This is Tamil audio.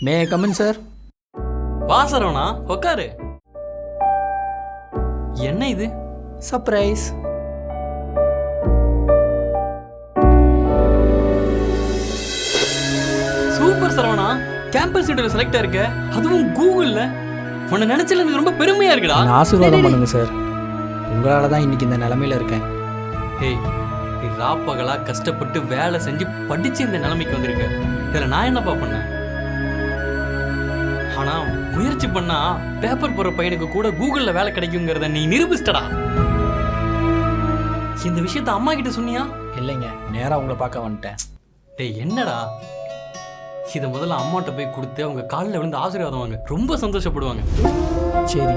May come in sir. வா சரவணா, உட்காரு. என்ன இது? Surprise. Super Saravana, campus interview select ஆயிருக்க, அதுவும் கூகுள்ல. உன்னை நினைச்சல எனக்கு ரொம்ப பெருமையா இருக்குடா. நான் ஆசீர்வாதம் பண்ணுங்க சார். உங்களால தான் இன்னைக்கு இந்த நிலைமையில இருக்கேன். ஏய், நீ ராப்பகலா கஷ்டப்பட்டு வேலை செஞ்சு படிச்சு இந்த நிலைமைக்கு வந்திருக்க. இதுல நான் என்னப்பா பண்ணேன்? ஆனா முயற்சி பண்ணா பேப்பர் போற பையனுக்கு கூட கூகுள்ல வேலை கிடைக்குங்கிறத நீ நிரூபிச்சிட்டடா. இந்த விஷயத்த அம்மா கிட்ட சொன்னியா? இல்லைங்க, நேராக உங்களை பார்க்க வந்துட்டேன். டேய் என்னடா, இதை முதல்ல அம்மாட்ட போய் கொடுத்து அவங்க காலில் விழுந்து ஆசீர்வாதம் வாங்க, ரொம்ப சந்தோஷப்படுவாங்க. சரி,